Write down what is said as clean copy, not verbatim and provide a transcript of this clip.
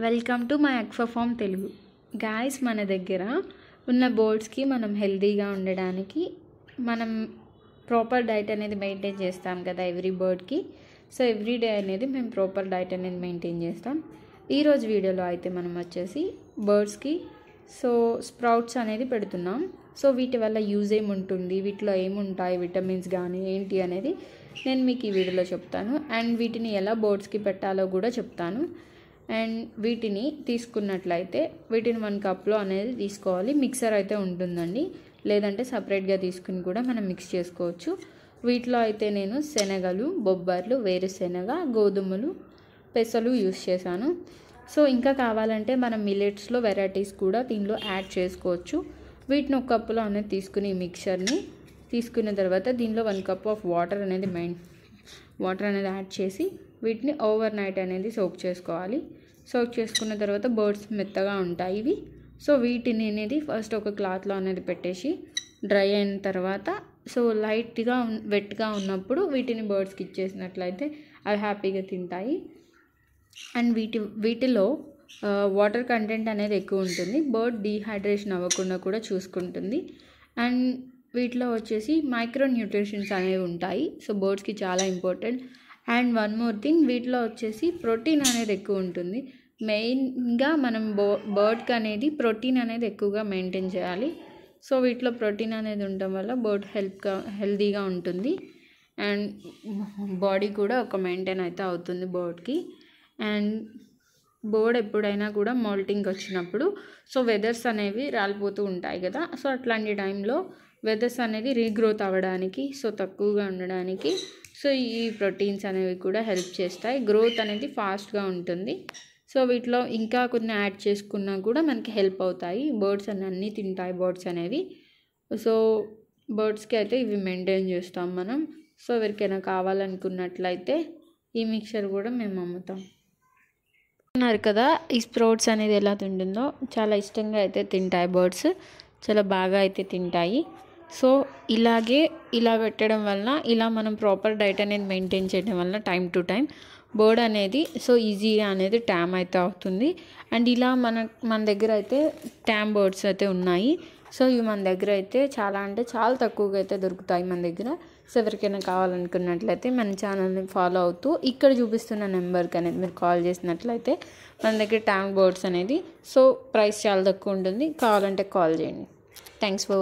Welcome to my aquafarm Telugu. Guys, మన దగ్గర ఉన్న బర్డ్స్కి మనం హెల్తీగా ఉండడానికి మనం ప్రాపర్ డైట్ అనేది మెయింటైన్ చేస్తాం కదా ఎవ్రీ బర్డ్కి. సో ఎవ్రీ డే అనేది మేము ప్రాపర్ డైట్ అనేది మెయింటైన్ చేస్తాం. ఈరోజు వీడియోలో అయితే మనం వచ్చేసి బర్డ్స్కి స్ప్రౌట్స్ అనేది పెడుతున్నాం. సో వీటి వల్ల యూజ్ ఏముంటుంది, వీటిలో ఏముంటాయి, విటమిన్స్ కానీ ఏంటి అనేది నేను మీకు ఈ వీడియోలో చెప్తాను. అండ్ వీటిని ఎలా బర్డ్స్కి పెట్టాలో కూడా చెప్తాను. అండ్ వీటిని తీసుకున్నట్లయితే వీటిని 1 కప్లో అనేది తీసుకోవాలి. మిక్సర్ అయితే ఉంటుందండి, లేదంటే సపరేట్గా తీసుకుని కూడా మనం మిక్స్ చేసుకోవచ్చు. వీటిలో అయితే నేను శనగలు, బొబ్బర్లు, వేరుశెనగ, గోధుమలు, పెసలు యూస్ చేశాను. సో ఇంకా కావాలంటే మనం మిల్లెట్స్లో వెరైటీస్ కూడా దీనిలో యాడ్ చేసుకోవచ్చు. వీటిని 1 కప్పులో అనేది తీసుకుని ఈ మిక్చర్ని తీసుకున్న తర్వాత దీనిలో 1 కప్ ఆఫ్ వాటర్ అనేది యాడ్ చేసి వీటిని ఓవర్ నైట్ అనేది సోక్ చేసుకోవాలి. సోక్ చేసుకున్న తర్వాత బర్డ్స్ మెత్తగా ఉంటాయి ఇవి. సో వీటిని అనేది ఫస్ట్ ఒక క్లాత్లో అనేది పెట్టేసి డ్రై అయిన తర్వాత లైట్గా వెట్గా ఉన్నప్పుడు వీటిని బర్డ్స్కి ఇచ్చేసినట్లయితే అవి హ్యాపీగా తింటాయి. అండ్ వీటిలో వాటర్ కంటెంట్ అనేది ఎక్కువ ఉంటుంది. బర్డ్ డీహైడ్రేషన్ అవ్వకుండా కూడా చూసుకుంటుంది. అండ్ వీటిలో వచ్చేసి మైక్రో న్యూట్రిషన్స్ అనేవి ఉంటాయి. సో బర్డ్స్కి చాలా important. And one more thing, వీటిలో వచ్చేసి ప్రోటీన్ అనేది ఎక్కువ ఉంటుంది. మెయిన్గా మనం బర్డ్కి అనేది ప్రోటీన్ అనేది ఎక్కువగా మెయింటైన్ చేయాలి. సో వీటిలో ప్రోటీన్ అనేది ఉండటం వల్ల బర్డ్ హెల్తీగా ఉంటుంది. అండ్ బాడీ కూడా ఒక మెయింటైన్ అయితే అవుతుంది బర్డ్కి. అండ్ బర్డ్ ఎప్పుడైనా కూడా మోల్టింగ్ వచ్చినప్పుడు వెదర్స్ అనేవి రాలిపోతూ ఉంటాయి కదా. సో అట్లాంటి టైంలో వెదర్స్ అనేది రీగ్రోత్ అవ్వడానికి తక్కువగా ఉండడానికి ఈ ప్రోటీన్స్ అనేవి కూడా హెల్ప్ చేస్తాయి. గ్రోత్ అనేది ఫాస్ట్గా ఉంటుంది. సో వీటిలో ఇంకా కొన్ని యాడ్ చేసుకున్నా కూడా మనకి హెల్ప్ అవుతాయి. బర్డ్స్ అన్నీ తింటాయి బర్డ్స్ అనేవి. సో బర్డ్స్కి అయితే ఇవి మెయింటైన్ చేస్తాం మనం. సో ఎవరికైనా కావాలనుకున్నట్లయితే ఈ మిక్చర్ కూడా మేము అమ్ముతాం. అన్నారు కదా, ఈ స్ప్రౌట్స్ అనేది ఎలా తింటుందో చాలా ఇష్టంగా అయితే తింటాయి బర్డ్స్, చాలా బాగా అయితే తింటాయి. సో ఇలా పెట్టడం వల్ల, ఇలా మనం ప్రాపర్ డైట్ అనేది మెయింటైన్ చేయడం వల్ల టైం టు టైం బర్డ్ అనేది ఈజీగా అనేది ట్యామ్ అయితే అవుతుంది. అండ్ ఇలా మన దగ్గర అయితే ట్యామ్ బర్డ్స్ అయితే ఉన్నాయి. సో ఇవి మన దగ్గర అయితే చాలా తక్కువగా అయితే దొరుకుతాయి మన దగ్గర. సో ఎవరికైనా కావాలనుకున్నట్లయితే మన ఛానల్ని ఫాలో అవుతూ ఇక్కడ చూపిస్తున్న నెంబర్కి అనేది మీరు కాల్ చేసినట్లయితే మన దగ్గర ట్యామ్ బర్డ్స్ అనేది ప్రైస్ చాలా తక్కువ ఉంటుంది. కావాలంటే కాల్ చేయండి. Thanks for